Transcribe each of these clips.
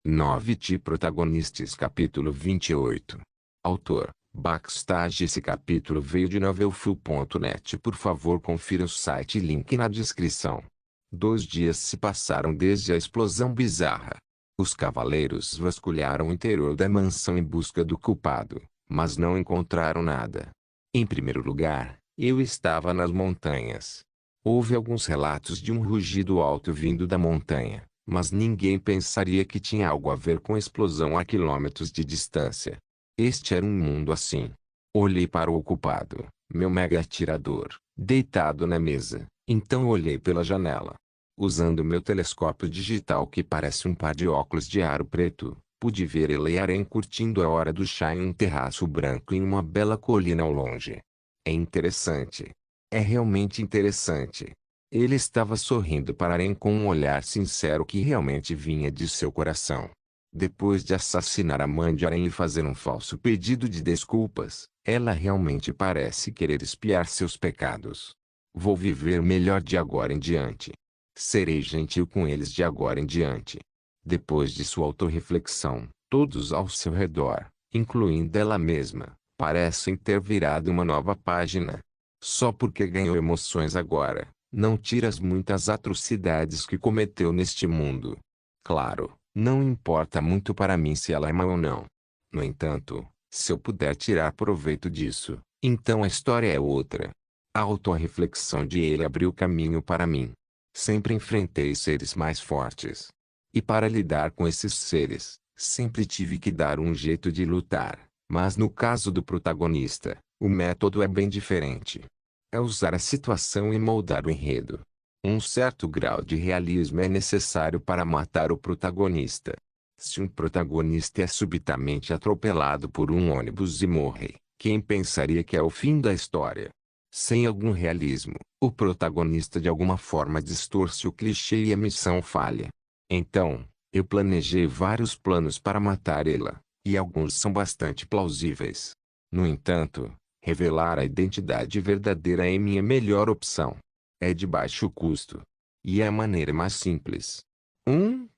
9 protagonistas capítulo 28. Autor, Backstage. Esse capítulo veio de novelfull.net. Por favor confira o site, link na descrição. 2 dias se passaram desde a explosão bizarra. Os cavaleiros vasculharam o interior da mansão em busca do culpado, mas não encontraram nada. Em primeiro lugar, eu estava nas montanhas. Houve alguns relatos de um rugido alto vindo da montanha, mas ninguém pensaria que tinha algo a ver com a explosão a quilômetros de distância. Este era um mundo assim. Olhei para o culpado, meu mega atirador, deitado na mesa. Então olhei pela janela. Usando meu telescópio digital que parece um par de óculos de aro preto, pude ver ele e Aren curtindo a hora do chá em um terraço branco em uma bela colina ao longe. É interessante. É realmente interessante. Ele estava sorrindo para Aren com um olhar sincero que realmente vinha de seu coração. Depois de assassinar a mãe de Aren e fazer um falso pedido de desculpas, ela realmente parece querer expiar seus pecados. Vou viver melhor de agora em diante. Serei gentil com eles de agora em diante. Depois de sua autorreflexão, todos ao seu redor, incluindo ela mesma, parecem ter virado uma nova página. Só porque ganhou emoções agora, não tira as muitas atrocidades que cometeu neste mundo. Claro, não importa muito para mim se ela é má ou não. No entanto, se eu puder tirar proveito disso, então a história é outra. A autorreflexão de ele abriu caminho para mim. Sempre enfrentei seres mais fortes. E para lidar com esses seres, sempre tive que dar um jeito de lutar. Mas no caso do protagonista, o método é bem diferente. É usar a situação e moldar o enredo. Um certo grau de realismo é necessário para matar o protagonista. Se um protagonista é subitamente atropelado por um ônibus e morre, quem pensaria que é o fim da história? Sem algum realismo, o protagonista de alguma forma distorce o clichê e a missão falha. Então, eu planejei vários planos para matar ela, e alguns são bastante plausíveis. No entanto, revelar a identidade verdadeira é minha melhor opção. É de baixo custo. E é a maneira mais simples. 1.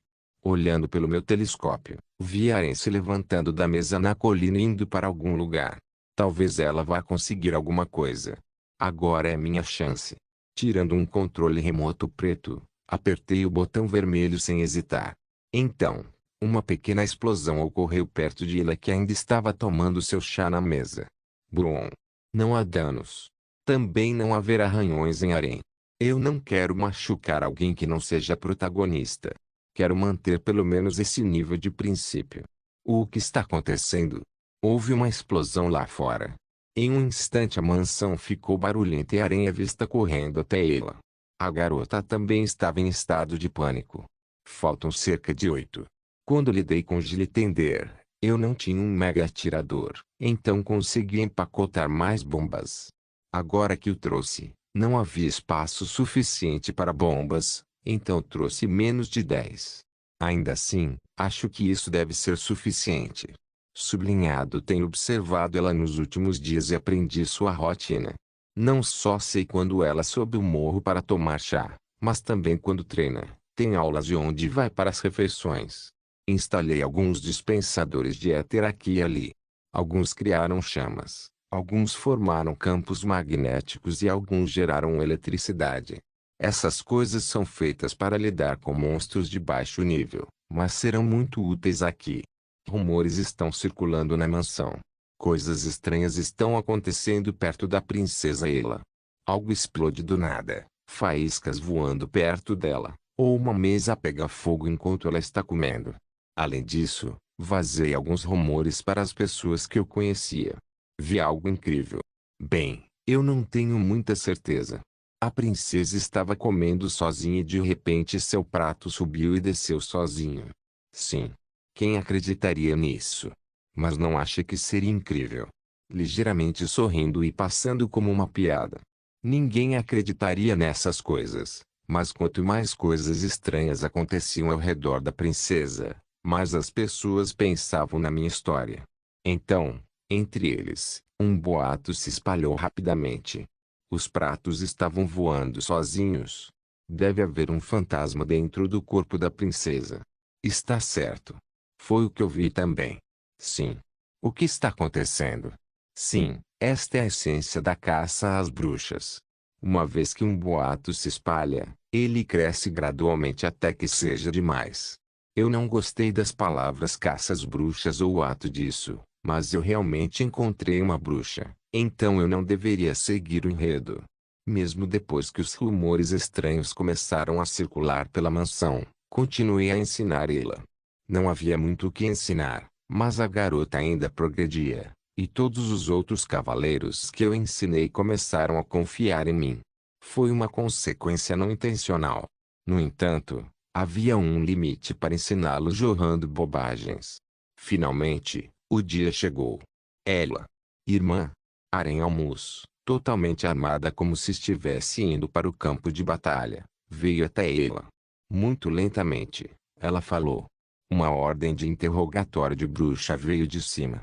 Olhando pelo meu telescópio, vi Aren se levantando da mesa na colina e indo para algum lugar. Talvez ela vá conseguir alguma coisa. Agora é minha chance. Tirando um controle remoto preto, apertei o botão vermelho sem hesitar. Então, uma pequena explosão ocorreu perto de ela que ainda estava tomando seu chá na mesa. Brum! Não há danos. Também não haverá arranhões em Aren. Eu não quero machucar alguém que não seja protagonista. Quero manter pelo menos esse nível de princípio. O que está acontecendo? Houve uma explosão lá fora. Em um instante a mansão ficou barulhenta e Aren é vista correndo até ela. A garota também estava em estado de pânico. Faltam cerca de 8. Quando lidei com Gilitender, eu não tinha um mega atirador, então consegui empacotar mais bombas. Agora que o trouxe, não havia espaço suficiente para bombas, então trouxe menos de 10. Ainda assim, acho que isso deve ser suficiente. Sublinhado, tenho observado ela nos últimos dias e aprendi sua rotina. Não só sei quando ela sobe o morro para tomar chá, mas também quando treina, tem aulas e onde vai para as refeições. Instalei alguns dispensadores de éter aqui e ali. Alguns criaram chamas, alguns formaram campos magnéticos e alguns geraram eletricidade. Essas coisas são feitas para lidar com monstros de baixo nível, mas serão muito úteis aqui. Rumores estão circulando na mansão. Coisas estranhas estão acontecendo perto da princesa Ela. Algo explode do nada, faíscas voando perto dela, ou uma mesa pega fogo enquanto ela está comendo. Além disso, vazei alguns rumores para as pessoas que eu conhecia. Vi algo incrível. Bem, eu não tenho muita certeza. A princesa estava comendo sozinha e de repente seu prato subiu e desceu sozinho. Sim. Quem acreditaria nisso? Mas não acha que seria incrível? Ligeiramente sorrindo e passando como uma piada. Ninguém acreditaria nessas coisas, mas quanto mais coisas estranhas aconteciam ao redor da princesa, mais as pessoas pensavam na minha história. Então, entre eles, um boato se espalhou rapidamente. Os pratos estavam voando sozinhos. Deve haver um fantasma dentro do corpo da princesa. Está certo. Foi o que eu vi também. Sim. O que está acontecendo? Sim, esta é a essência da caça às bruxas. Uma vez que um boato se espalha, ele cresce gradualmente até que seja demais. Eu não gostei das palavras caça às bruxas ou o ato disso, mas eu realmente encontrei uma bruxa, então eu não deveria seguir o enredo. Mesmo depois que os rumores estranhos começaram a circular pela mansão, continuei a ensinar ela. Não havia muito o que ensinar, mas a garota ainda progredia, e todos os outros cavaleiros que eu ensinei começaram a confiar em mim. Foi uma consequência não intencional. No entanto, havia um limite para ensiná-los jorrando bobagens. Finalmente, o dia chegou. Ela, irmã, Aranha-Almus, totalmente armada como se estivesse indo para o campo de batalha, veio até ela. Muito lentamente, ela falou. Uma ordem de interrogatório de bruxa veio de cima.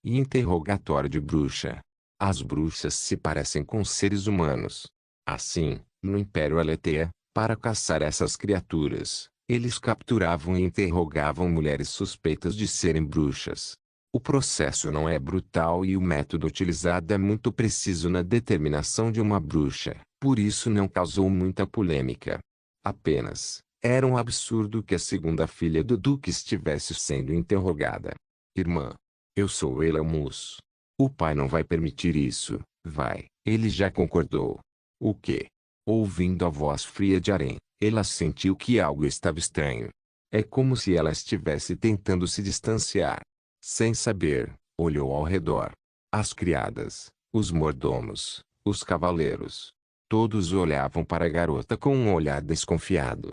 Interrogatório de bruxa. As bruxas se parecem com seres humanos. Assim, no Império Aletheia, para caçar essas criaturas, eles capturavam e interrogavam mulheres suspeitas de serem bruxas. O processo não é brutal e o método utilizado é muito preciso na determinação de uma bruxa, por isso não causou muita polêmica. Apenas, era um absurdo que a segunda filha do Duque estivesse sendo interrogada. Irmã, eu sou Elamus. O pai não vai permitir isso, vai, ele já concordou. O quê? Ouvindo a voz fria de Aren, ela sentiu que algo estava estranho. É como se ela estivesse tentando se distanciar. Sem saber, olhou ao redor. As criadas, os mordomos, os cavaleiros. Todos olhavam para a garota com um olhar desconfiado.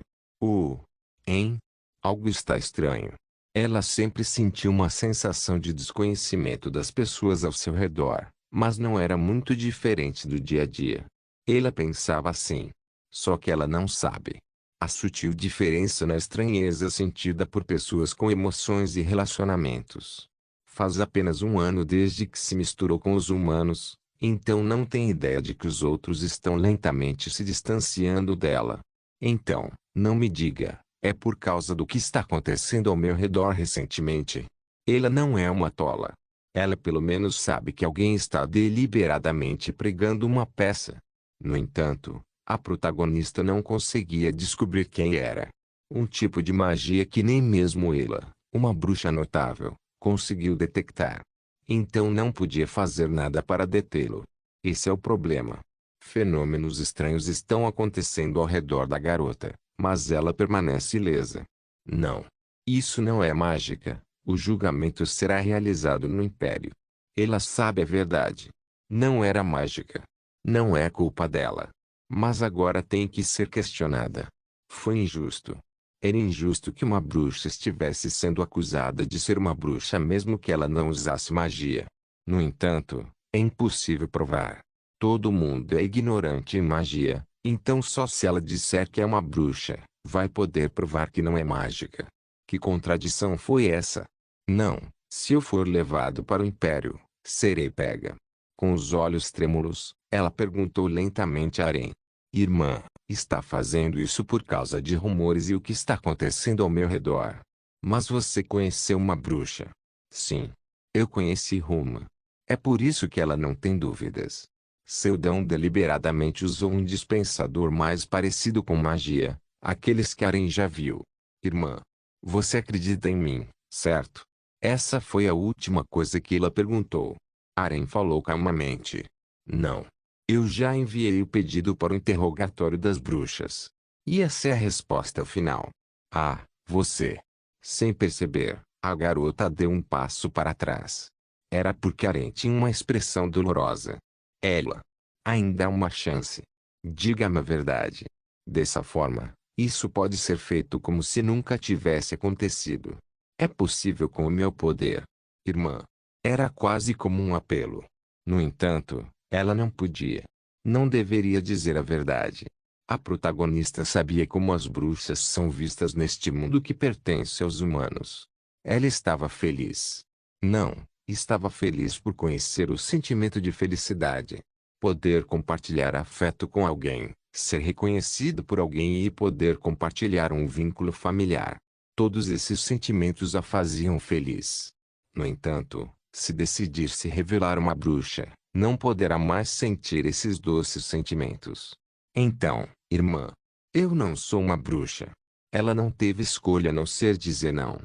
Hein? Algo está estranho. Ela sempre sentiu uma sensação de desconhecimento das pessoas ao seu redor, mas não era muito diferente do dia a dia. Ela pensava assim. Só que ela não sabe. A sutil diferença na estranheza sentida por pessoas com emoções e relacionamentos. Faz apenas um ano desde que se misturou com os humanos, então não tem ideia de que os outros estão lentamente se distanciando dela. Então, não me diga, é por causa do que está acontecendo ao meu redor recentemente. Ela não é uma tola. Ela pelo menos sabe que alguém está deliberadamente pregando uma peça. No entanto, a protagonista não conseguia descobrir quem era. Um tipo de magia que nem mesmo ela, uma bruxa notável, conseguiu detectar. Então não podia fazer nada para detê-lo. Esse é o problema. Fenômenos estranhos estão acontecendo ao redor da garota, mas ela permanece ilesa. Não. Isso não é mágica. O julgamento será realizado no Império. Ela sabe a verdade. Não era mágica. Não é culpa dela. Mas agora tem que ser questionada. Foi injusto. Era injusto que uma bruxa estivesse sendo acusada de ser uma bruxa mesmo que ela não usasse magia. No entanto, é impossível provar. Todo mundo é ignorante em magia, então só se ela disser que é uma bruxa, vai poder provar que não é mágica. Que contradição foi essa? Não, se eu for levado para o Império, serei pega. Com os olhos trêmulos, ela perguntou lentamente a Aren. Irmã, está fazendo isso por causa de rumores e o que está acontecendo ao meu redor. Mas você conheceu uma bruxa? Sim. Eu conheci Ruma. É por isso que ela não tem dúvidas. Seldon deliberadamente usou um dispensador mais parecido com magia, aqueles que Aren já viu. Irmã, você acredita em mim, certo? Essa foi a última coisa que ela perguntou. Aren falou calmamente. Não. Eu já enviei o pedido para o interrogatório das bruxas. E essa é a resposta final. Ah, você. Sem perceber, a garota deu um passo para trás. Era porque Aren tinha uma expressão dolorosa. Ela. Ainda há uma chance. Diga-me a verdade. Dessa forma, isso pode ser feito como se nunca tivesse acontecido. É possível com o meu poder. Irmã. Era quase como um apelo. No entanto, ela não podia. Não deveria dizer a verdade. A protagonista sabia como as bruxas são vistas neste mundo que pertence aos humanos. Ela estava feliz. Não, estava feliz por conhecer o sentimento de felicidade. Poder compartilhar afeto com alguém, ser reconhecido por alguém e poder compartilhar um vínculo familiar. Todos esses sentimentos a faziam feliz. No entanto, se decidisse revelar uma bruxa, não poderá mais sentir esses doces sentimentos. Então, irmã, eu não sou uma bruxa. Ela não teve escolha a não ser dizer não.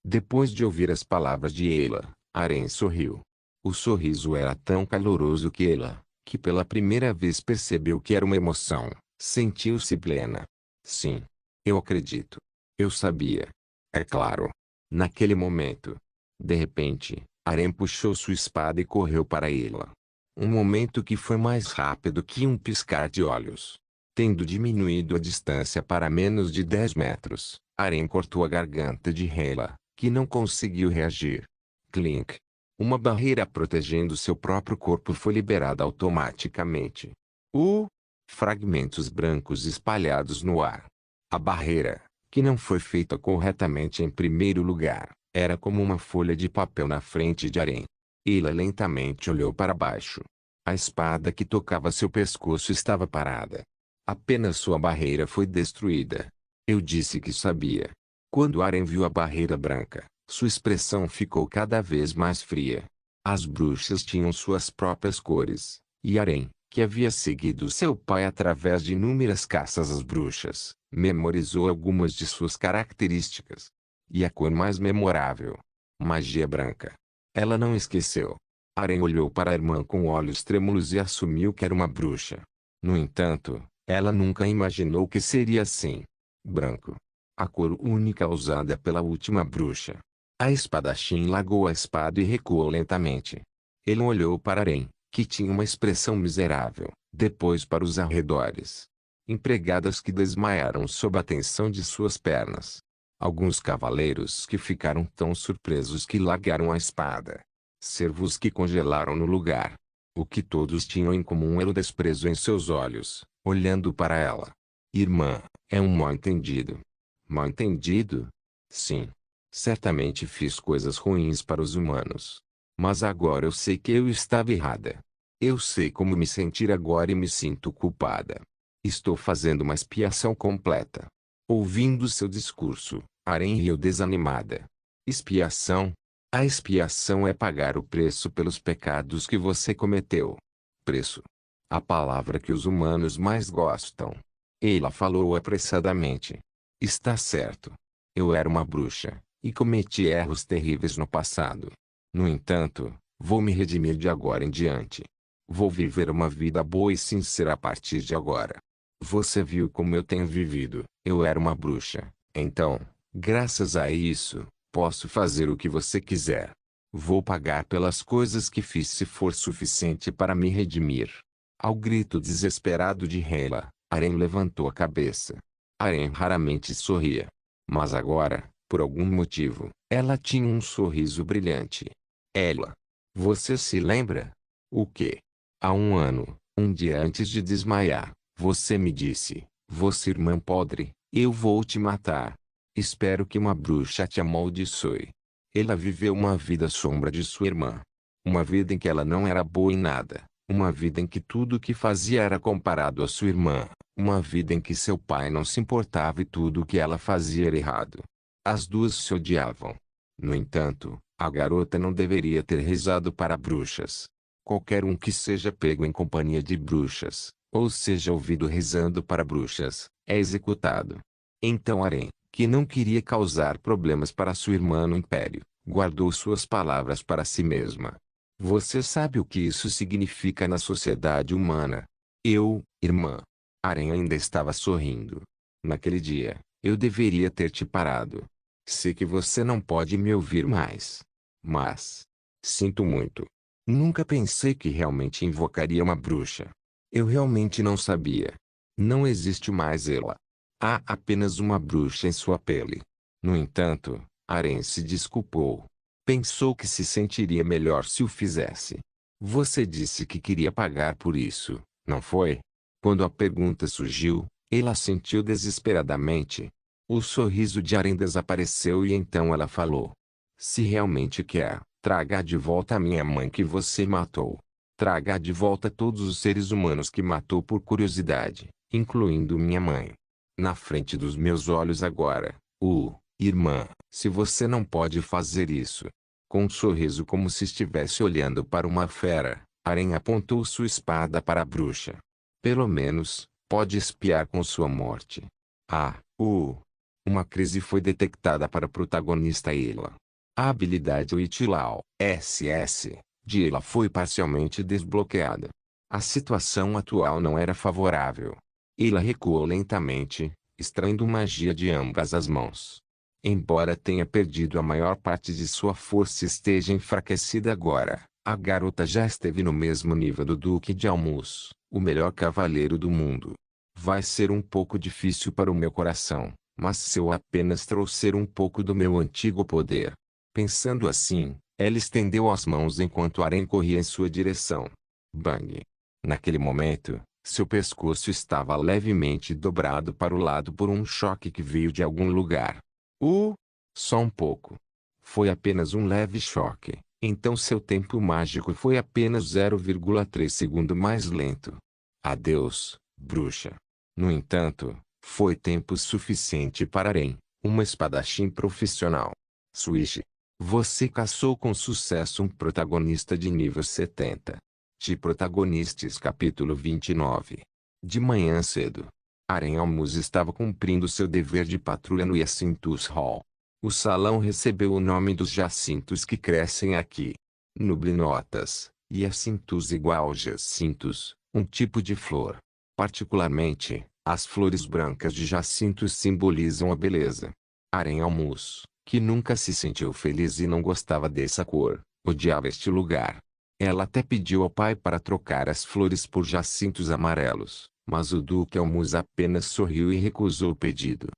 Depois de ouvir as palavras de Ela, Aren sorriu. O sorriso era tão caloroso que ela, que pela primeira vez percebeu que era uma emoção, sentiu-se plena. Sim, eu acredito. Eu sabia. É claro. Naquele momento. De repente, Aren puxou sua espada e correu para Ela. Um momento que foi mais rápido que um piscar de olhos. Tendo diminuído a distância para menos de 10 metros, Aren cortou a garganta de Ela, que não conseguiu reagir. Clink. Uma barreira protegendo seu próprio corpo foi liberada automaticamente. Fragmentos brancos espalhados no ar. A barreira, que não foi feita corretamente em primeiro lugar, era como uma folha de papel na frente de Aren. Ela lentamente olhou para baixo. A espada que tocava seu pescoço estava parada. Apenas sua barreira foi destruída. Eu disse que sabia. Quando Aren viu a barreira branca, sua expressão ficou cada vez mais fria. As bruxas tinham suas próprias cores, e Aren, que havia seguido seu pai através de inúmeras caças às bruxas, memorizou algumas de suas características. E a cor mais memorável? Magia branca. Ela não esqueceu. Aren olhou para a irmã com olhos trêmulos e assumiu que era uma bruxa. No entanto, ela nunca imaginou que seria assim. Branco. A cor única usada pela última bruxa. A espadachim largou a espada e recuou lentamente. Ele olhou para Aren, que tinha uma expressão miserável, depois para os arredores. Empregadas que desmaiaram sob a tensão de suas pernas. Alguns cavaleiros que ficaram tão surpresos que largaram a espada. Servos que congelaram no lugar. O que todos tinham em comum era o desprezo em seus olhos, olhando para ela. Irmã, é um mal-entendido. Mal-entendido? Sim. Certamente fiz coisas ruins para os humanos. Mas agora eu sei que eu estava errada. Eu sei como me sentir agora e me sinto culpada. Estou fazendo uma expiação completa. Ouvindo seu discurso, Aren riu desanimada. Expiação? A expiação é pagar o preço pelos pecados que você cometeu. Preço. A palavra que os humanos mais gostam. Ela falou apressadamente. Está certo. Eu era uma bruxa, e cometi erros terríveis no passado. No entanto, vou me redimir de agora em diante. Vou viver uma vida boa e sincera a partir de agora. Você viu como eu tenho vivido. Eu era uma bruxa. Então, graças a isso, posso fazer o que você quiser. Vou pagar pelas coisas que fiz se for suficiente para me redimir. Ao grito desesperado de Hela, Aren levantou a cabeça. Aren raramente sorria. Mas agora, por algum motivo, ela tinha um sorriso brilhante. Ela. Você se lembra? O quê? Há um ano, um dia antes de desmaiar, você me disse, você irmã podre, eu vou te matar. Espero que uma bruxa te amaldiçoe. Ela viveu uma vida sombra de sua irmã. Uma vida em que ela não era boa em nada. Uma vida em que tudo o que fazia era comparado à sua irmã. Uma vida em que seu pai não se importava e tudo o que ela fazia era errado. As duas se odiavam. No entanto, a garota não deveria ter rezado para bruxas. Qualquer um que seja pego em companhia de bruxas, ou seja ouvido rezando para bruxas, é executado. Então Aren, que não queria causar problemas para sua irmã no Império, guardou suas palavras para si mesma. Você sabe o que isso significa na sociedade humana? Irmã. Aren ainda estava sorrindo. Naquele dia, eu deveria ter te parado. Sei que você não pode me ouvir mais. Mas, sinto muito. Nunca pensei que realmente invocaria uma bruxa. Eu realmente não sabia. Não existe mais ela. Há apenas uma bruxa em sua pele. No entanto, Aren se desculpou. Pensou que se sentiria melhor se o fizesse. Você disse que queria pagar por isso, não foi? Quando a pergunta surgiu, ela sentiu desesperadamente. O sorriso de Aren desapareceu e então ela falou. Se realmente quer, traga de volta a minha mãe que você matou. Traga de volta todos os seres humanos que matou por curiosidade, incluindo minha mãe. Na frente dos meus olhos agora. Irmã, se você não pode fazer isso. Com um sorriso como se estivesse olhando para uma fera, Aren apontou sua espada para a bruxa. Pelo menos, pode espiar com sua morte. Uma crise foi detectada para a protagonista Ayla. A habilidade Witchlau, SS, de Ayla foi parcialmente desbloqueada. A situação atual não era favorável. Ayla recuou lentamente, extraindo magia de ambas as mãos. Embora tenha perdido a maior parte de sua força e esteja enfraquecida agora, a garota já esteve no mesmo nível do Duque de Almus, o melhor cavaleiro do mundo. Vai ser um pouco difícil para o meu coração, mas se eu apenas trouxer um pouco do meu antigo poder. Pensando assim, ela estendeu as mãos enquanto Aren corria em sua direção. Bang! Naquele momento, seu pescoço estava levemente dobrado para o lado por um choque que veio de algum lugar. Só um pouco. Foi apenas um leve choque, então seu tempo mágico foi apenas 0,3 segundo mais lento. Adeus, bruxa. No entanto, foi tempo suficiente para Aren, uma espadachim profissional. Swish. Você caçou com sucesso um protagonista de nível 70. De Protagonistas capítulo 29. De manhã cedo, Aren Almus estava cumprindo seu dever de patrulha no Jacintus Hall. O salão recebeu o nome dos jacintos que crescem aqui. Nublinotas, Jacintus igual jacintus, um tipo de flor. Particularmente, as flores brancas de jacintus simbolizam a beleza. Aren Almus, que nunca se sentiu feliz e não gostava dessa cor, odiava este lugar. Ela até pediu ao pai para trocar as flores por jacintos amarelos, mas o Duque Almus apenas sorriu e recusou o pedido.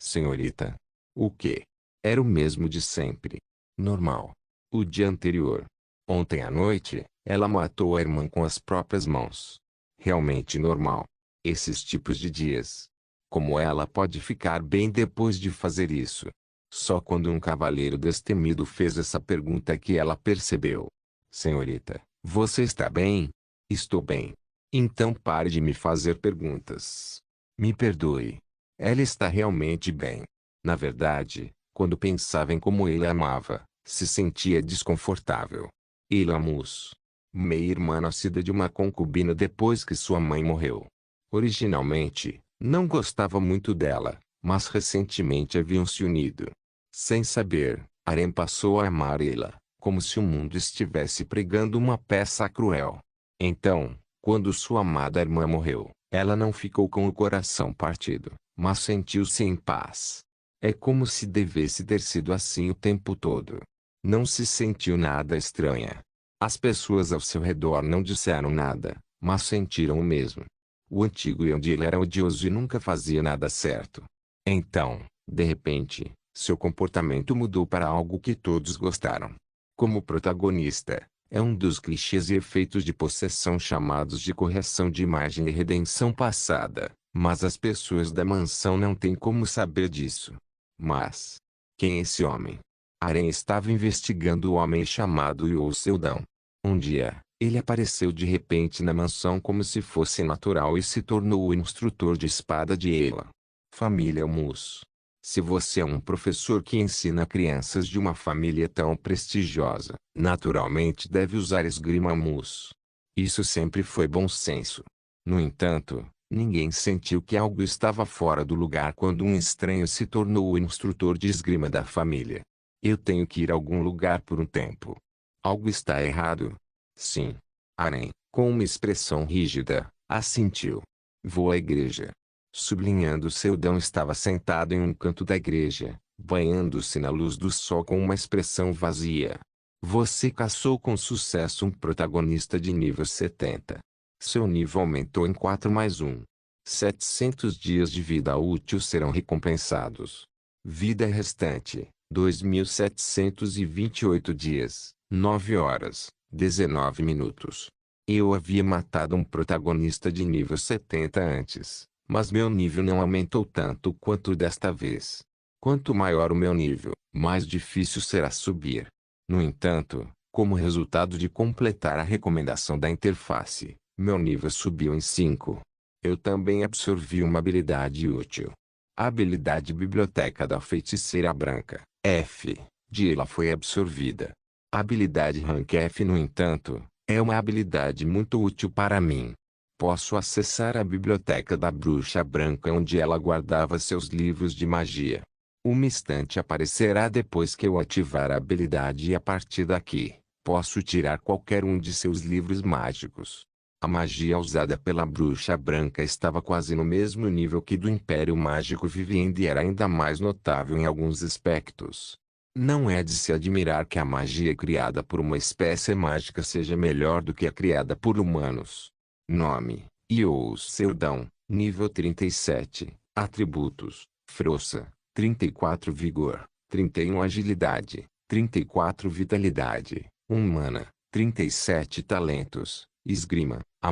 Senhorita. O quê? Era o mesmo de sempre. Normal. O dia anterior. Ontem à noite, ela matou a irmã com as próprias mãos. Realmente normal. Esses tipos de dias. Como ela pode ficar bem depois de fazer isso? Só quando um cavaleiro destemido fez essa pergunta que ela percebeu. Senhorita, você está bem? Estou bem. Então pare de me fazer perguntas. Me perdoe. Ela está realmente bem. Na verdade, quando pensava em como ele a amava, se sentia desconfortável. Ilamus. Meia-irmã nascida de uma concubina depois que sua mãe morreu. Originalmente, não gostava muito dela, mas recentemente haviam se unido. Sem saber, Aren passou a amar Ayla, como se o mundo estivesse pregando uma peça cruel. Então, quando sua amada irmã morreu, ela não ficou com o coração partido, mas sentiu-se em paz. É como se devesse ter sido assim o tempo todo. Não se sentiu nada estranha. As pessoas ao seu redor não disseram nada, mas sentiram o mesmo. O antigo Yandil era odioso e nunca fazia nada certo. Então, de repente, seu comportamento mudou para algo que todos gostaram. Como protagonista, é um dos clichês e efeitos de possessão chamados de correção de imagem e redenção passada, mas as pessoas da mansão não têm como saber disso. Mas, quem é esse homem? Aren estava investigando o homem chamado Yu Seldão. Um dia, ele apareceu de repente na mansão como se fosse natural e se tornou o instrutor de espada de Ayla. Família Almus. Se você é um professor que ensina crianças de uma família tão prestigiosa, naturalmente deve usar esgrima Almus. Isso sempre foi bom senso. No entanto, ninguém sentiu que algo estava fora do lugar quando um estranho se tornou o instrutor de esgrima da família. Eu tenho que ir a algum lugar por um tempo. Algo está errado. Sim. Aren, com uma expressão rígida, assentiu. Vou à igreja. Sublinhando seu dão estava sentado em um canto da igreja, banhando-se na luz do sol com uma expressão vazia. Você caçou com sucesso um protagonista de nível 70. Seu nível aumentou em 4 mais 1. 700 dias de vida útil serão recompensados. Vida restante, 2.728 dias, 9 horas, 19 minutos. Eu havia matado um protagonista de nível 70 antes, mas meu nível não aumentou tanto quanto desta vez. Quanto maior o meu nível, mais difícil será subir. No entanto, como resultado de completar a recomendação da interface, meu nível subiu em 5. Eu também absorvi uma habilidade útil. A habilidade Biblioteca da Feiticeira Branca, F, de Ela foi absorvida. A habilidade Rank F, no entanto, é uma habilidade muito útil para mim. Posso acessar a Biblioteca da Bruxa Branca onde ela guardava seus livros de magia. Uma estante aparecerá depois que eu ativar a habilidade e a partir daqui, posso tirar qualquer um de seus livros mágicos. A magia usada pela Bruxa Branca estava quase no mesmo nível que do Império Mágico Vivendo e era ainda mais notável em alguns aspectos. Não é de se admirar que a magia criada por uma espécie mágica seja melhor do que a criada por humanos. Nome: Ious Seldão, nível 37, atributos: Força, 34 Vigor, 31 Agilidade, 34 Vitalidade, 1 Mana, 37 Talentos, Esgrima, A+,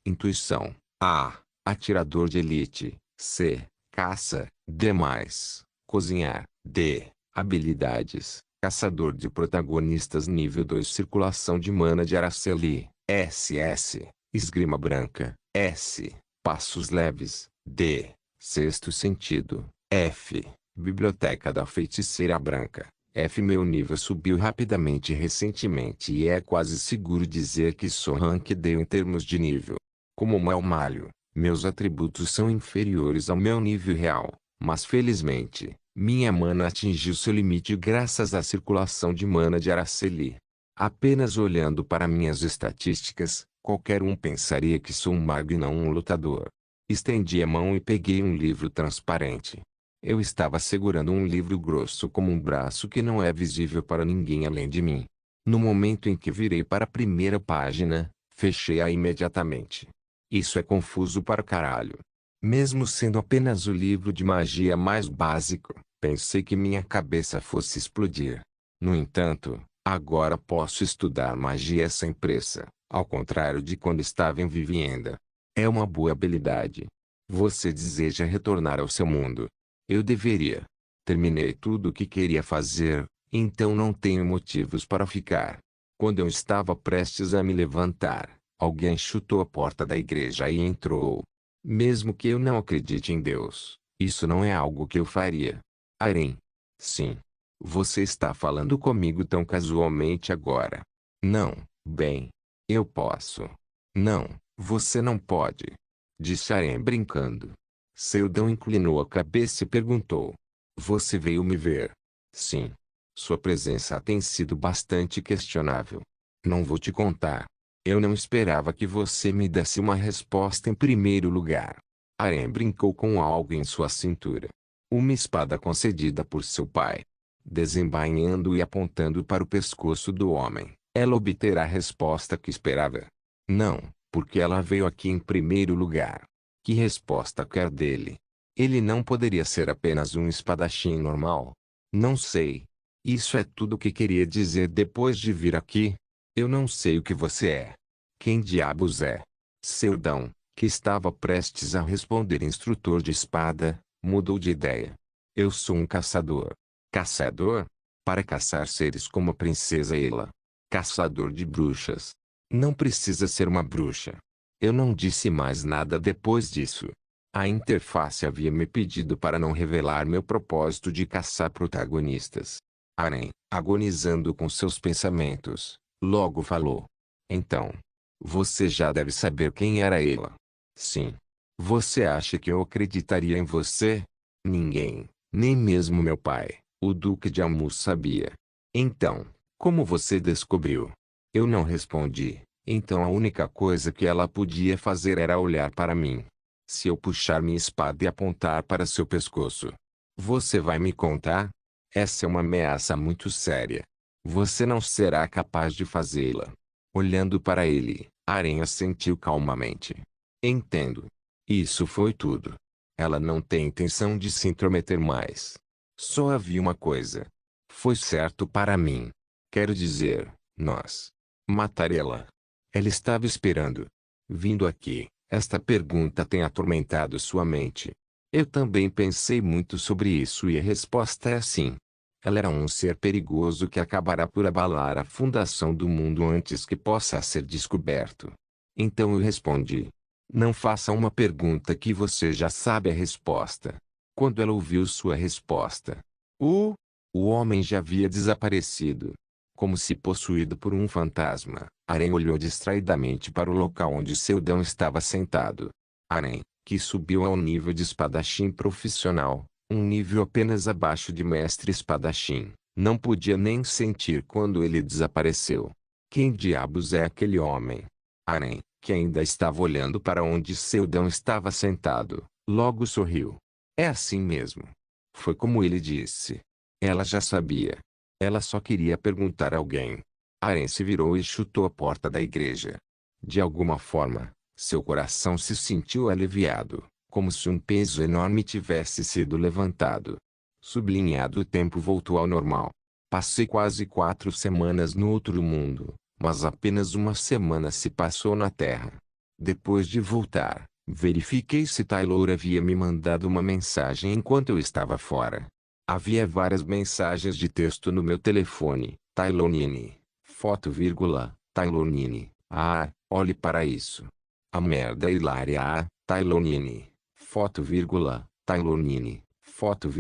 Intuição, A, Atirador de Elite, C, Caça, D+, Cozinhar, D, Habilidades, Caçador de Protagonistas nível 2 Circulação de Mana de Araceli, SS, Esgrima Branca, S, Passos Leves, D, Sexto Sentido, F, Biblioteca da Feiticeira Branca, F. Meu nível subiu rapidamente recentemente e é quase seguro dizer que sou rank D em termos de nível. Como malho, meus atributos são inferiores ao meu nível real, mas felizmente, minha mana atingiu seu limite graças à circulação de mana de Araceli. Apenas olhando para minhas estatísticas, qualquer um pensaria que sou um mago e não um lutador. Estendi a mão e peguei um livro transparente. Eu estava segurando um livro grosso como um braço que não é visível para ninguém além de mim. No momento em que virei para a primeira página, fechei-a imediatamente. Isso é confuso para caralho. Mesmo sendo apenas o livro de magia mais básico, pensei que minha cabeça fosse explodir. No entanto, agora posso estudar magia sem pressa, ao contrário de quando estava em Vivienda. É uma boa habilidade. Você deseja retornar ao seu mundo? Eu deveria. Terminei tudo o que queria fazer, então não tenho motivos para ficar. Quando eu estava prestes a me levantar, alguém chutou a porta da igreja e entrou. Mesmo que eu não acredite em Deus, isso não é algo que eu faria. Aren. Sim. Você está falando comigo tão casualmente agora. Não, bem. Eu posso. Não, você não pode. Disse Aren brincando. Seldão inclinou a cabeça e perguntou. Você veio me ver? Sim. Sua presença tem sido bastante questionável. Não vou te contar. Eu não esperava que você me desse uma resposta em primeiro lugar. Aren brincou com algo em sua cintura. Uma espada concedida por seu pai. Desembainhando e apontando para o pescoço do homem, ela obterá a resposta que esperava. Não, porque ela veio aqui em primeiro lugar. Que resposta quer dele? Ele não poderia ser apenas um espadachim normal? Não sei. Isso é tudo o que queria dizer depois de vir aqui. Eu não sei o que você é. Quem diabos é? Seldão, que estava prestes a responder instrutor de espada, mudou de ideia. Eu sou um caçador. Caçador? Para caçar seres como a princesa Ela. Caçador de bruxas. Não precisa ser uma bruxa. Eu não disse mais nada depois disso. A interface havia me pedido para não revelar meu propósito de caçar protagonistas. Aren, agonizando com seus pensamentos, logo falou. Então, você já deve saber quem era ela. Sim. Você acha que eu acreditaria em você? Ninguém, nem mesmo meu pai, o Duque de Almus sabia. Então, como você descobriu? Eu não respondi. Então a única coisa que ela podia fazer era olhar para mim. Se eu puxar minha espada e apontar para seu pescoço, você vai me contar? Essa é uma ameaça muito séria. Você não será capaz de fazê-la. Olhando para ele, Aren assentiu calmamente. Entendo. Isso foi tudo. Ela não tem intenção de se intrometer mais. Só havia uma coisa. Foi certo para mim. Quero dizer, nós. Matar ela. Ela estava esperando. Vindo aqui, esta pergunta tem atormentado sua mente. Eu também pensei muito sobre isso e a resposta é sim. Ela era um ser perigoso que acabará por abalar a fundação do mundo antes que possa ser descoberto. Então eu respondi. Não faça uma pergunta que você já sabe a resposta. Quando ela ouviu sua resposta, o homem já havia desaparecido. Como se possuído por um fantasma, Aren olhou distraidamente para o local onde Seldon estava sentado. Aren, que subiu ao nível de espadachim profissional, um nível apenas abaixo de mestre espadachim, não podia nem sentir quando ele desapareceu. Quem diabos é aquele homem? Aren, que ainda estava olhando para onde Seldon estava sentado, logo sorriu. É assim mesmo. Foi como ele disse. Ela já sabia. Ela só queria perguntar a alguém. Aren se virou e chutou a porta da igreja. De alguma forma, seu coração se sentiu aliviado, como se um peso enorme tivesse sido levantado. Sublinhado, o tempo voltou ao normal. Passei quase 4 semanas no outro mundo, mas apenas uma semana se passou na Terra. Depois de voltar, verifiquei se Taylor havia me mandado uma mensagem enquanto eu estava fora. Havia várias mensagens de texto no meu telefone. Taylonine. Foto, Taylonine. Ah, olhe para isso. A merda hilária. Ah, Taylonine. Foto, Taylonine. Foto,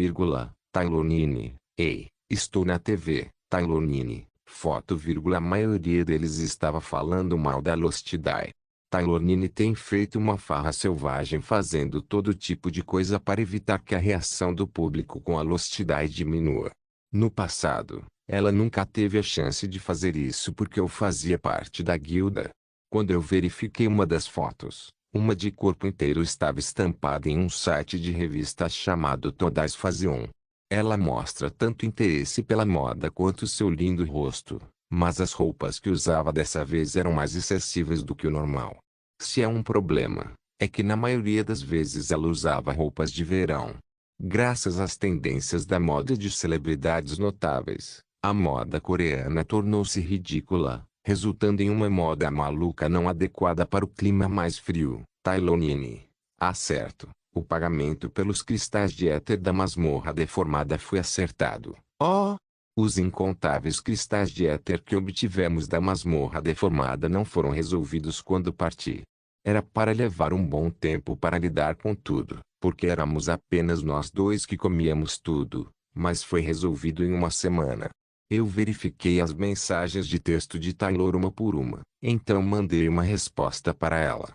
Taylonine. Ei, estou na TV. Taylonine. Foto, a maioria deles estava falando mal da Lost Die. Taylonine tem feito uma farra selvagem fazendo todo tipo de coisa para evitar que a reação do público com a Lost Die diminua. No passado, ela nunca teve a chance de fazer isso porque eu fazia parte da guilda. Quando eu verifiquei uma das fotos, uma de corpo inteiro estava estampada em um site de revista chamado Today's Fashion. Ela mostra tanto interesse pela moda quanto seu lindo rosto. Mas as roupas que usava dessa vez eram mais excessivas do que o normal. Se é um problema, é que na maioria das vezes ela usava roupas de verão. Graças às tendências da moda de celebridades notáveis, a moda coreana tornou-se ridícula, resultando em uma moda maluca não adequada para o clima mais frio. Taylonine. Ah, certo, o pagamento pelos cristais de éter da masmorra deformada foi acertado. Oh! Os incontáveis cristais de éter que obtivemos da masmorra deformada não foram resolvidos quando parti. Era para levar um bom tempo para lidar com tudo, porque éramos apenas nós dois que comíamos tudo, mas foi resolvido em uma semana. Eu verifiquei as mensagens de texto de Taylor uma por uma, então mandei uma resposta para ela.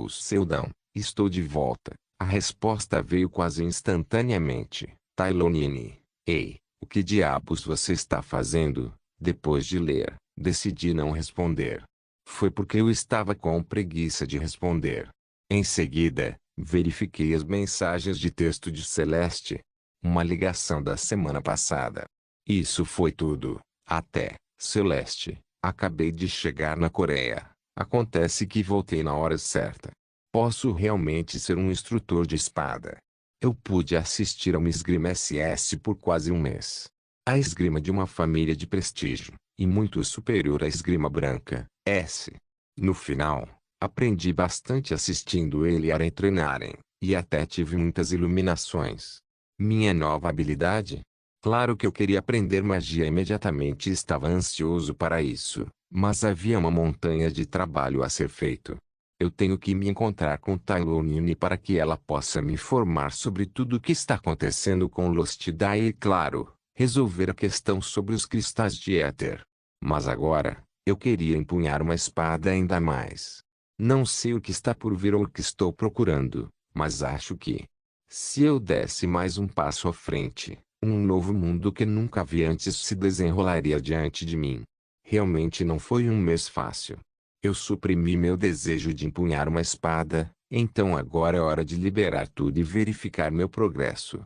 Seldon, estou de volta. A resposta veio quase instantaneamente. Taylonine. Ei. O que diabos você está fazendo? Depois de ler, decidi não responder. Foi porque eu estava com preguiça de responder. Em seguida, verifiquei as mensagens de texto de Celeste. Uma ligação da semana passada. Isso foi tudo. Até, Celeste, acabei de chegar na Coreia. Acontece que voltei na hora certa. Posso realmente ser um instrutor de espada. Eu pude assistir a uma esgrima SS por quase um mês. A esgrima de uma família de prestígio, e muito superior à esgrima branca, S. No final, aprendi bastante assistindo ele e Aren treinarem, e até tive muitas iluminações. Minha nova habilidade? Claro que eu queria aprender magia imediatamente e estava ansioso para isso, mas havia uma montanha de trabalho a ser feito. Eu tenho que me encontrar com Taylonine para que ela possa me informar sobre tudo o que está acontecendo com Lost Die e, claro, resolver a questão sobre os cristais de éter. Mas agora, eu queria empunhar uma espada ainda mais. Não sei o que está por vir ou o que estou procurando, mas acho que, se eu desse mais um passo à frente, um novo mundo que nunca vi antes se desenrolaria diante de mim. Realmente não foi um mês fácil. Eu suprimi meu desejo de empunhar uma espada, então agora é hora de liberar tudo e verificar meu progresso.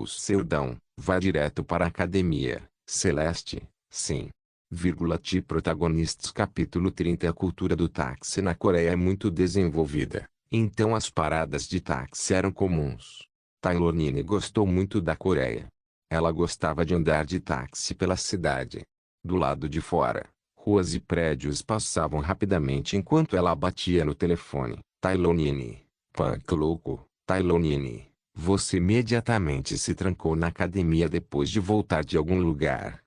Seldon, vá direto para a academia. Celeste, sim. Protagonistas Capítulo 30. A cultura do táxi na Coreia é muito desenvolvida, então as paradas de táxi eram comuns. Taylonine gostou muito da Coreia. Ela gostava de andar de táxi pela cidade. Do lado de fora, ruas e prédios passavam rapidamente enquanto ela batia no telefone. Taylonine. Punk louco. Taylonine. Você imediatamente se trancou na academia depois de voltar de algum lugar.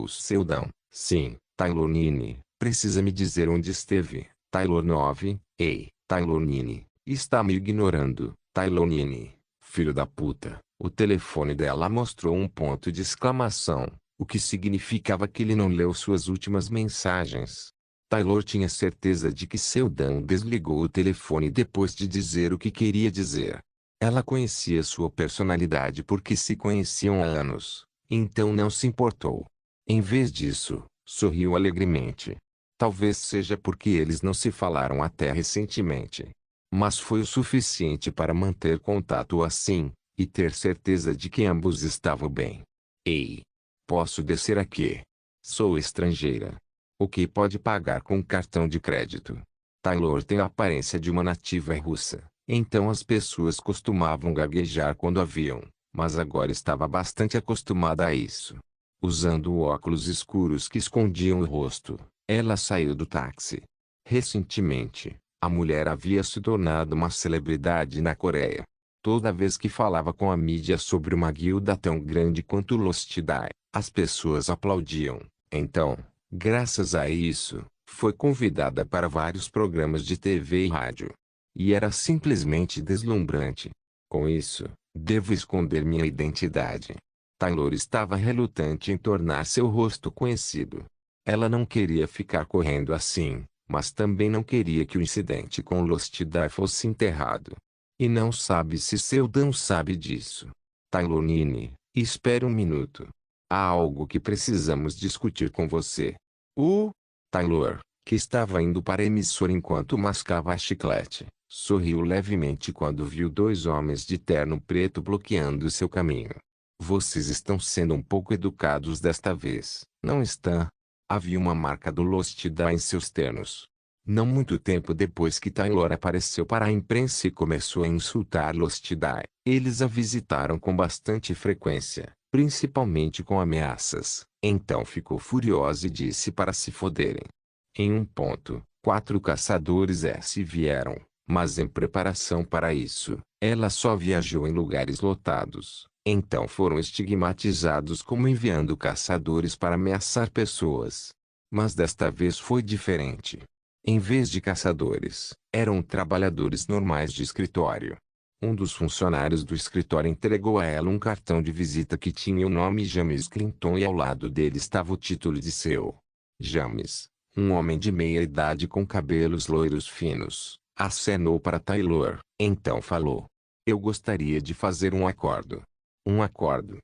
Seldon. Sim, Taylonine. Precisa me dizer onde esteve. Taylor 9. Ei, Taylonine. Está me ignorando. Taylonine. filho da puta. O telefone dela mostrou um ponto de exclamação, o que significava que ele não leu suas últimas mensagens. Taylor tinha certeza de que Seldan desligou o telefone depois de dizer o que queria dizer. Ela conhecia sua personalidade porque se conheciam há anos, então não se importou. Em vez disso, sorriu alegremente. Talvez seja porque eles não se falaram até recentemente. Mas foi o suficiente para manter contato assim, e ter certeza de que ambos estavam bem. Ei! Posso descer aqui? Sou estrangeira. O que pode pagar com cartão de crédito? Taylor tem a aparência de uma nativa russa, então as pessoas costumavam gaguejar quando a viam, mas agora estava bastante acostumada a isso. Usando óculos escuros que escondiam o rosto, ela saiu do táxi. Recentemente, a mulher havia se tornado uma celebridade na Coreia. Toda vez que falava com a mídia sobre uma guilda tão grande quanto Lost Dai, as pessoas aplaudiam. Então, graças a isso, foi convidada para vários programas de TV e rádio. E era simplesmente deslumbrante. Com isso, devo esconder minha identidade. Taylor estava relutante em tornar seu rosto conhecido. Ela não queria ficar correndo assim, mas também não queria que o incidente com Lost Dai fosse enterrado. E não sabe se Seldan sabe disso. Taylor Nini, espere um minuto. Há algo que precisamos discutir com você. Taylor, que estava indo para a emissora enquanto mascava chiclete, sorriu levemente quando viu dois homens de terno preto bloqueando seu caminho. Vocês estão sendo um pouco educados desta vez, não estão? Havia uma marca do Lost Dai em seus ternos. Não muito tempo depois que Taylor apareceu para a imprensa e começou a insultar Lost Dai, eles a visitaram com bastante frequência, principalmente com ameaças. Então ficou furiosa e disse para se foderem. Em um ponto, 4 caçadores S vieram, mas em preparação para isso, ela só viajou em lugares lotados. Então foram estigmatizados como enviando caçadores para ameaçar pessoas. Mas desta vez foi diferente. Em vez de caçadores, eram trabalhadores normais de escritório. Um dos funcionários do escritório entregou a ela um cartão de visita que tinha o nome James Clinton e ao lado dele estava o título de seu. James, um homem de meia idade com cabelos loiros finos, acenou para Taylor, então falou. Eu gostaria de fazer um acordo. Um acordo.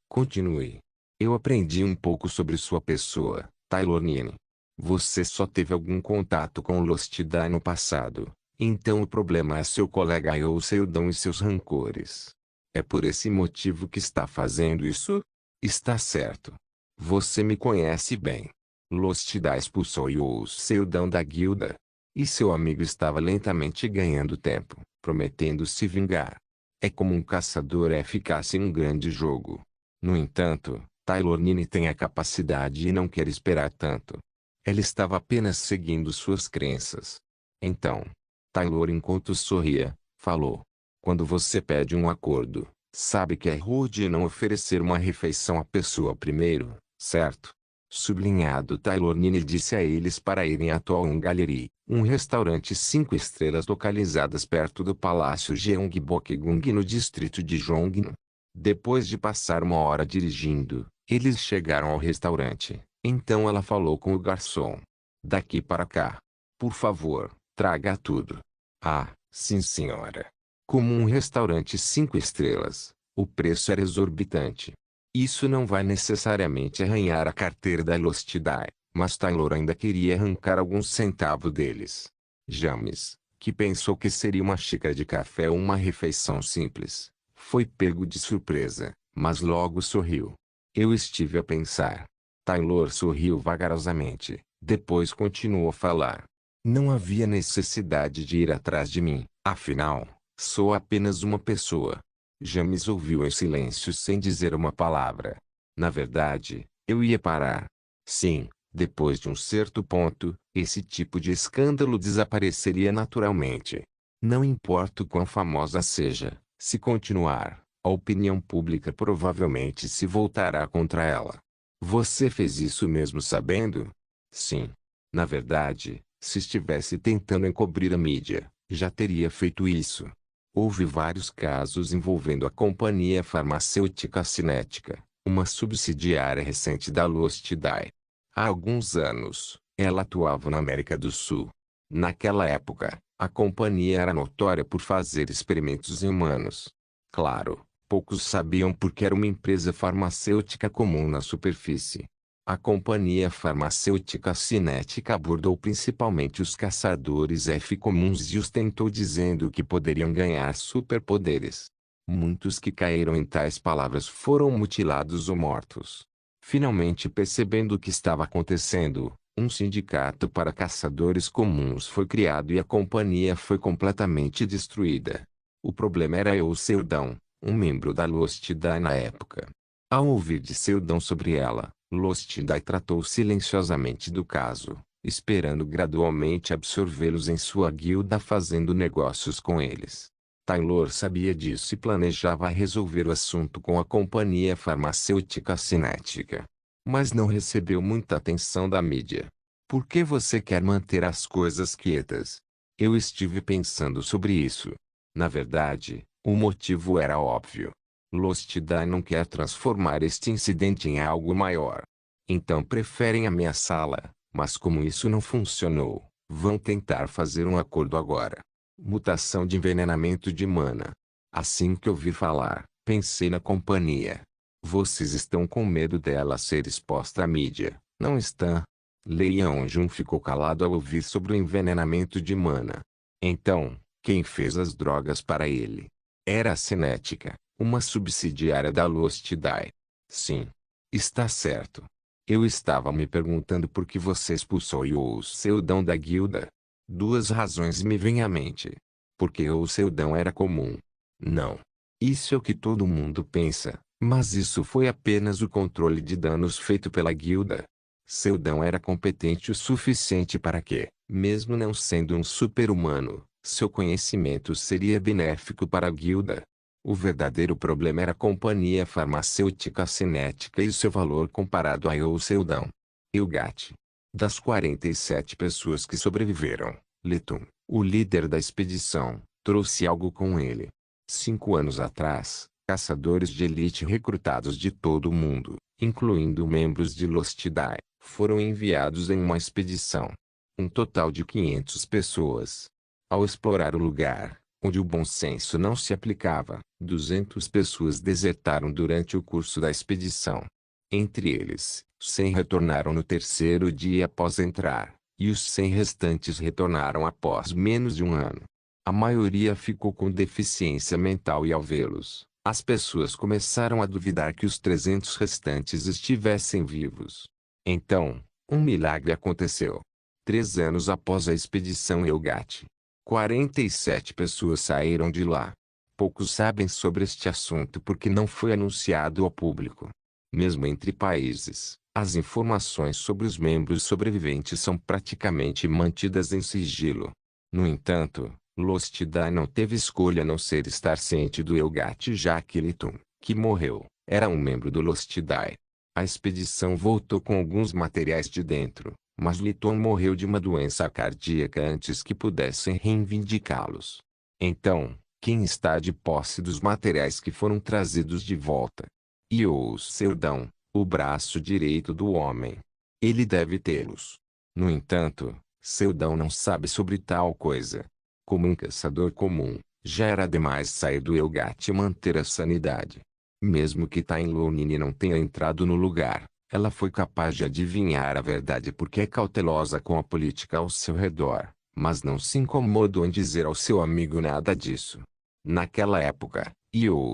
Continue. Eu aprendi um pouco sobre sua pessoa, Taylor Nini. Você só teve algum contato com Lost Dai no passado, então o problema é seu colega ou Seldan e seus rancores. É por esse motivo que está fazendo isso? Está certo. Você me conhece bem. Lost Dai expulsou o Seldan da guilda. E seu amigo estava lentamente ganhando tempo, prometendo se vingar. É como um caçador eficaz em um grande jogo. No entanto, Taylor Nini tem a capacidade e não quer esperar tanto. Ela estava apenas seguindo suas crenças. Então, Taylor enquanto sorria, falou. Quando você pede um acordo, sabe que é rude não oferecer uma refeição à pessoa primeiro, certo? Sublinhado Taylor Nini disse a eles para irem à Toon Gallery, um restaurante 5 estrelas localizadas perto do Palácio Gyeongbokgung no distrito de Jongno. Depois de passar uma hora dirigindo, eles chegaram ao restaurante. Então ela falou com o garçom. Daqui para cá. Por favor, traga tudo. Ah, sim senhora. Como um restaurante 5 estrelas, o preço era exorbitante. Isso não vai necessariamente arranhar a carteira da Lost Dai, mas Taylor ainda queria arrancar alguns centavos deles. James, que pensou que seria uma xícara de café ou uma refeição simples, foi pego de surpresa, mas logo sorriu. Eu estive a pensar. Taylor sorriu vagarosamente, depois continuou a falar. Não havia necessidade de ir atrás de mim, afinal, sou apenas uma pessoa. James ouviu em silêncio sem dizer uma palavra. Na verdade, eu ia parar. Sim, depois de um certo ponto, esse tipo de escândalo desapareceria naturalmente. Não importa o quão famosa seja, se continuar, a opinião pública provavelmente se voltará contra ela. Você fez isso mesmo sabendo? Sim. Na verdade, se estivesse tentando encobrir a mídia, já teria feito isso. Houve vários casos envolvendo a companhia farmacêutica Cinética, uma subsidiária recente da Lost Dye. Há alguns anos, ela atuava na América do Sul. Naquela época, a companhia era notória por fazer experimentos em humanos. Claro, poucos sabiam porque era uma empresa farmacêutica comum na superfície. A companhia farmacêutica Cinética abordou principalmente os caçadores F comuns e os tentou dizendo que poderiam ganhar superpoderes. Muitos que caíram em tais palavras foram mutilados ou mortos. Finalmente percebendo o que estava acontecendo, um sindicato para caçadores comuns foi criado e a companhia foi completamente destruída. O problema era Eu Seldon, um membro da Lost Dye na época. Ao ouvir de Seldon sobre ela, Lost Dye tratou silenciosamente do caso, esperando gradualmente absorvê-los em sua guilda fazendo negócios com eles. Taylor sabia disso e planejava resolver o assunto com a companhia farmacêutica Cinética. Mas não recebeu muita atenção da mídia. Por que você quer manter as coisas quietas? Eu estive pensando sobre isso. Na verdade, o motivo era óbvio. Lost Dye não quer transformar este incidente em algo maior. Então preferem ameaçá-la, mas como isso não funcionou, vão tentar fazer um acordo agora. Mutação de envenenamento de mana. Assim que ouvi falar, pensei na companhia. Vocês estão com medo dela ser exposta à mídia, não estão? Leon Jun ficou calado ao ouvir sobre o envenenamento de mana. Então, quem fez as drogas para ele? Era a Cinética, uma subsidiária da Lost Dye. Sim. Está certo. Eu estava me perguntando por que você expulsou o Seldon da guilda. Duas razões me vêm à mente. Porque o Seldon era comum. Não. Isso é o que todo mundo pensa, mas isso foi apenas o controle de danos feito pela guilda. Seldon era competente o suficiente para que, mesmo não sendo um super-humano, seu conhecimento seria benéfico para a guilda. O verdadeiro problema era a companhia farmacêutica Cinética e seu valor comparado a Seldon. Elgat. Das 47 pessoas que sobreviveram, Letum, o líder da expedição, trouxe algo com ele. 5 anos atrás, caçadores de elite recrutados de todo o mundo, incluindo membros de Lost Dye, foram enviados em uma expedição. Um total de 500 pessoas. Ao explorar o lugar, onde o bom senso não se aplicava, 200 pessoas desertaram durante o curso da expedição. Entre eles, 100 retornaram no terceiro dia após entrar, e os 100 restantes retornaram após menos de um ano. A maioria ficou com deficiência mental e ao vê-los, as pessoas começaram a duvidar que os 300 restantes estivessem vivos. Então, um milagre aconteceu. 3 anos após a expedição Elgat, 47 pessoas saíram de lá. Poucos sabem sobre este assunto porque não foi anunciado ao público. Mesmo entre países, as informações sobre os membros sobreviventes são praticamente mantidas em sigilo. No entanto, Lost Dye não teve escolha a não ser estar ciente do Elgat já que Litum, que morreu, era um membro do Lost Dye. A expedição voltou com alguns materiais de dentro, mas Litum morreu de uma doença cardíaca antes que pudessem reivindicá-los. Então, quem está de posse dos materiais que foram trazidos de volta? Seldon, o braço direito do homem. Ele deve tê-los. No entanto, Seldon não sabe sobre tal coisa. Como um caçador comum, já era demais sair do Elgat e manter a sanidade. Mesmo que Tainlonine não tenha entrado no lugar, ela foi capaz de adivinhar a verdade porque é cautelosa com a política ao seu redor, mas não se incomodou em dizer ao seu amigo nada disso. Naquela época,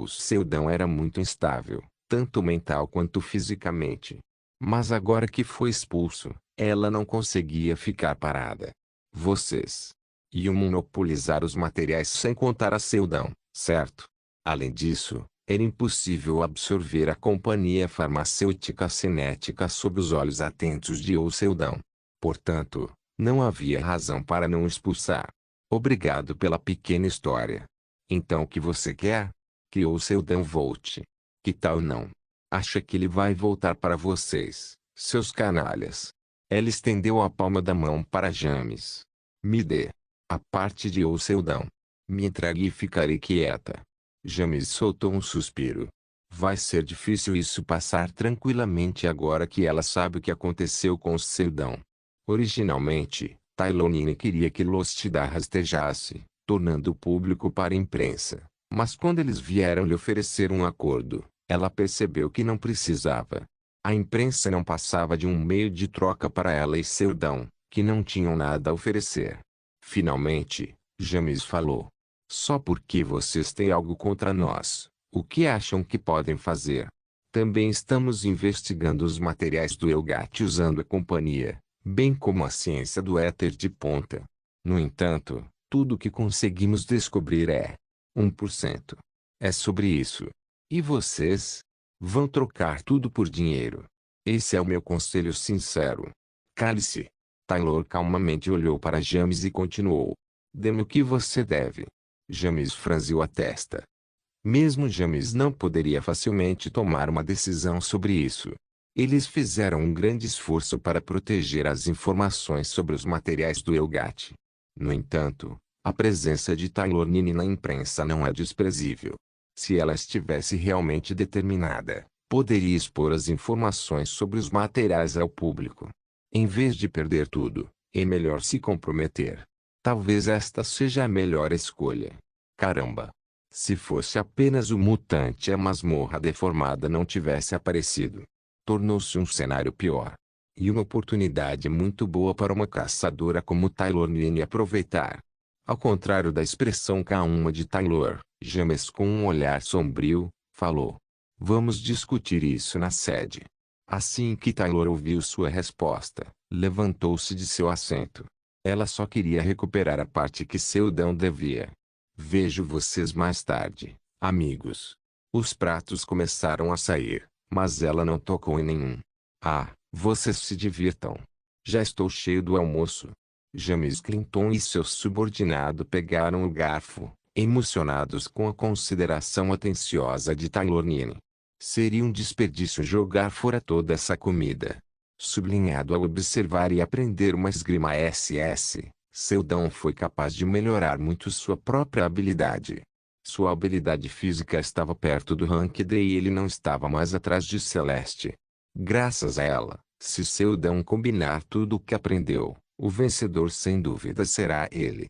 Seldon era muito instável, tanto mental quanto fisicamente. Mas agora que foi expulso, ela não conseguia ficar parada. Vocês iam monopolizar os materiais sem contar a Seldon, certo? Além disso, era impossível absorver a companhia farmacêutica Cinética sob os olhos atentos de Seldon. Portanto, não havia razão para não expulsar. Obrigado pela pequena história. Então o que você quer? Que Seldon volte. Que tal não? Acha que ele vai voltar para vocês, seus canalhas? Ela estendeu a palma da mão para James. Me dê a parte de Seldon. Me entregue e ficarei quieta. James soltou um suspiro. Vai ser difícil isso passar tranquilamente agora que ela sabe o que aconteceu com o Seldão. Originalmente, Tailonine queria que Lostida rastejasse, tornando o público para a imprensa. Mas quando eles vieram lhe oferecer um acordo, ela percebeu que não precisava. A imprensa não passava de um meio de troca para ela e Seldão, que não tinham nada a oferecer. Finalmente, James falou. Só porque vocês têm algo contra nós, o que acham que podem fazer? Também estamos investigando os materiais do Elgat usando a companhia, bem como a ciência do éter de ponta. No entanto, tudo o que conseguimos descobrir é 1%. É sobre isso. E vocês? Vão trocar tudo por dinheiro. Esse é o meu conselho sincero. Cale-se. Taylor calmamente olhou para James e continuou. Dê-me o que você deve. James franziu a testa. Mesmo James não poderia facilmente tomar uma decisão sobre isso. Eles fizeram um grande esforço para proteger as informações sobre os materiais do Elgat. No entanto, a presença de Tailornine na imprensa não é desprezível. Se ela estivesse realmente determinada, poderia expor as informações sobre os materiais ao público. Em vez de perder tudo, é melhor se comprometer. Talvez esta seja a melhor escolha. Caramba! Se fosse apenas o mutante e a masmorra deformada não tivesse aparecido, tornou-se um cenário pior. E uma oportunidade muito boa para uma caçadora como Tailornine aproveitar. Ao contrário da expressão calma de Taylor, James com um olhar sombrio, falou. Vamos discutir isso na sede. Assim que Taylor ouviu sua resposta, levantou-se de seu assento. Ela só queria recuperar a parte que Seldão devia. Vejo vocês mais tarde, amigos. Os pratos começaram a sair, mas ela não tocou em nenhum. Ah, vocês se divirtam. Já estou cheio do almoço. James Clinton e seu subordinado pegaram o garfo, emocionados com a consideração atenciosa de Tailornine. Seria um desperdício jogar fora toda essa comida. Sublinhado ao observar e aprender uma esgrima SS, Seldão foi capaz de melhorar muito sua própria habilidade. Sua habilidade física estava perto do rank D e ele não estava mais atrás de Celeste. Graças a ela, se Seldão combinar tudo o que aprendeu, o vencedor sem dúvida será ele.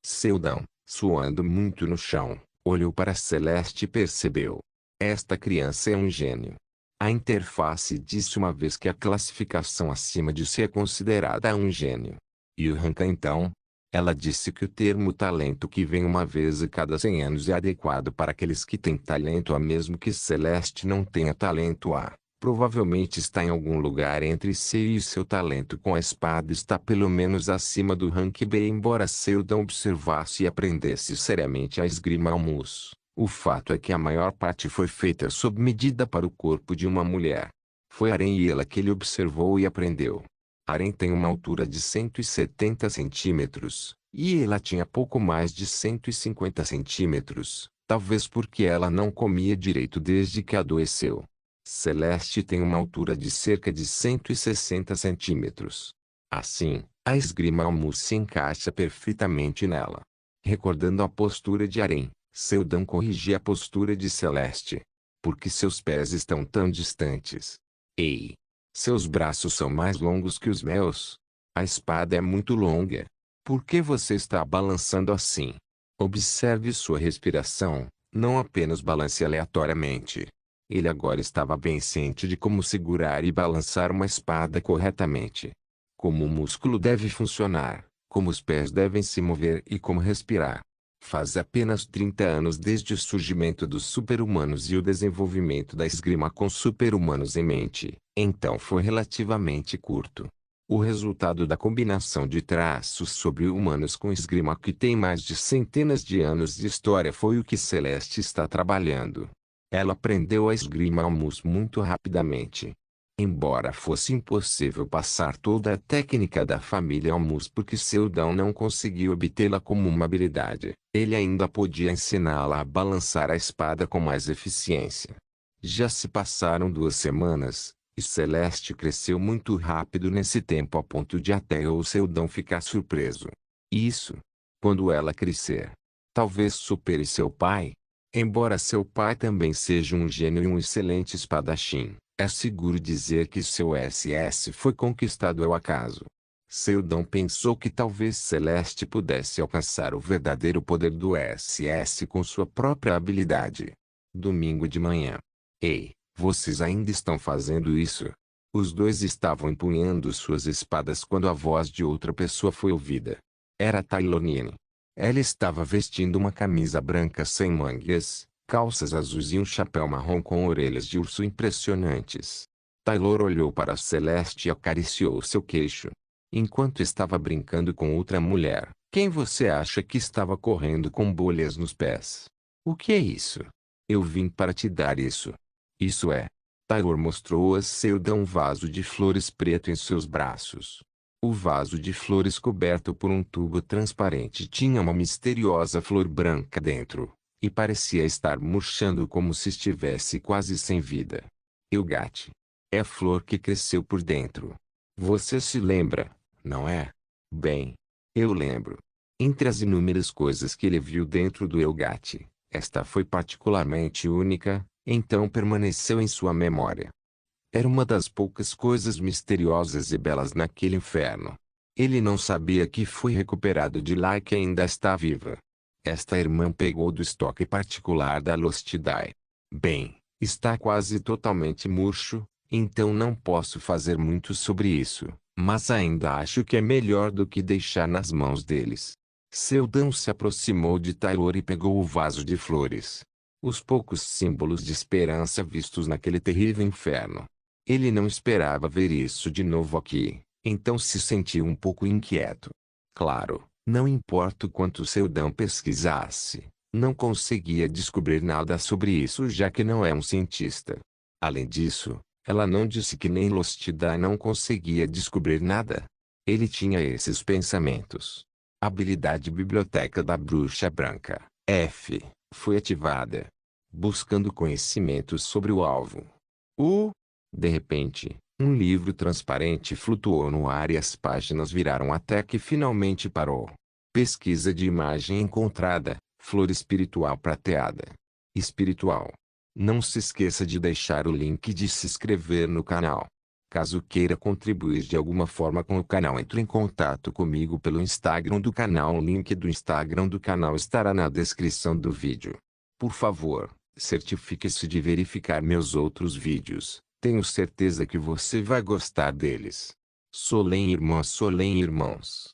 Seldão, suando muito no chão, olhou para Celeste e percebeu. Esta criança é um gênio. A interface disse uma vez que a classificação acima de C é considerada um gênio. E o rank então? Ela disse que o termo talento que vem uma vez a cada 100 anos é adequado para aqueles que têm talento A mesmo que Celeste não tenha talento A. Provavelmente está em algum lugar entre C e seu talento com a espada está pelo menos acima do rank B. Embora Seldon observasse e aprendesse seriamente a esgrima almus, o fato é que a maior parte foi feita sob medida para o corpo de uma mulher. Foi Aren e ela que ele observou e aprendeu. Aren tem uma altura de 170 centímetros, e ela tinha pouco mais de 150 centímetros, talvez porque ela não comia direito desde que adoeceu. Celeste tem uma altura de cerca de 160 centímetros. Assim, a esgrima almus se encaixa perfeitamente nela. Recordando a postura de Aren, Seldon corrigia a postura de Celeste. Por que seus pés estão tão distantes? Ei! Seus braços são mais longos que os meus. A espada é muito longa. Por que você está balançando assim? Observe sua respiração, não apenas balance aleatoriamente. Ele agora estava bem ciente de como segurar e balançar uma espada corretamente. Como o músculo deve funcionar, como os pés devem se mover e como respirar. Faz apenas 30 anos desde o surgimento dos super-humanos e o desenvolvimento da esgrima com super-humanos em mente, então foi relativamente curto. O resultado da combinação de traços sobre-humanos com esgrima que tem mais de centenas de anos de história foi o que Celeste está trabalhando. Ela aprendeu a esgrima almus muito rapidamente. Embora fosse impossível passar toda a técnica da família almus porque Seldon não conseguiu obtê-la como uma habilidade, ele ainda podia ensiná-la a balançar a espada com mais eficiência. Já se passaram 2 semanas, e Celeste cresceu muito rápido nesse tempo a ponto de até o Seldon ficar surpreso. Isso. Quando ela crescer, talvez supere seu pai. Embora seu pai também seja um gênio e um excelente espadachim, é seguro dizer que seu SS foi conquistado ao acaso. Seldon pensou que talvez Celeste pudesse alcançar o verdadeiro poder do SS com sua própria habilidade. Domingo de manhã. Ei, vocês ainda estão fazendo isso? Os dois estavam empunhando suas espadas quando a voz de outra pessoa foi ouvida. Era Tailonine. Ela estava vestindo uma camisa branca sem mangas, calças azuis e um chapéu marrom com orelhas de urso impressionantes. Taylor olhou para Celeste e acariciou seu queixo. Enquanto estava brincando com outra mulher, quem você acha que estava correndo com bolhas nos pés? O que é isso? Eu vim para te dar isso. Isso é. Taylor mostrou a Seldon um vaso de flores preto em seus braços. O vaso de flores coberto por um tubo transparente tinha uma misteriosa flor branca dentro, e parecia estar murchando como se estivesse quase sem vida. Eugate. É a flor que cresceu por dentro. Você se lembra, não é? Bem, eu lembro. Entre as inúmeras coisas que ele viu dentro do Eugate, esta foi particularmente única, então permaneceu em sua memória. Era uma das poucas coisas misteriosas e belas naquele inferno. Ele não sabia que foi recuperado de lá e que ainda está viva. Esta irmã pegou do estoque particular da Lostidai. Bem, está quase totalmente murcho, então não posso fazer muito sobre isso, mas ainda acho que é melhor do que deixar nas mãos deles. Seldon se aproximou de Taylor e pegou o vaso de flores. Os poucos símbolos de esperança vistos naquele terrível inferno. Ele não esperava ver isso de novo aqui, então se sentiu um pouco inquieto. Claro, não importa o quanto Seldon pesquisasse, não conseguia descobrir nada sobre isso já que não é um cientista. Além disso, ela não disse que nem Lostidai não conseguia descobrir nada. Ele tinha esses pensamentos. A habilidade Biblioteca da Bruxa Branca, F, foi ativada, buscando conhecimentos sobre o alvo. De repente, um livro transparente flutuou no ar e as páginas viraram até que finalmente parou. Pesquisa de imagem encontrada, flor espiritual prateada. Espiritual. Não se esqueça de deixar o link de se inscrever no canal. Caso queira contribuir de alguma forma com o canal, entre em contato comigo pelo Instagram do canal. O link do Instagram do canal estará na descrição do vídeo. Por favor, certifique-se de verificar meus outros vídeos. Tenho certeza que você vai gostar deles. Solem irmãs, Solem irmãos.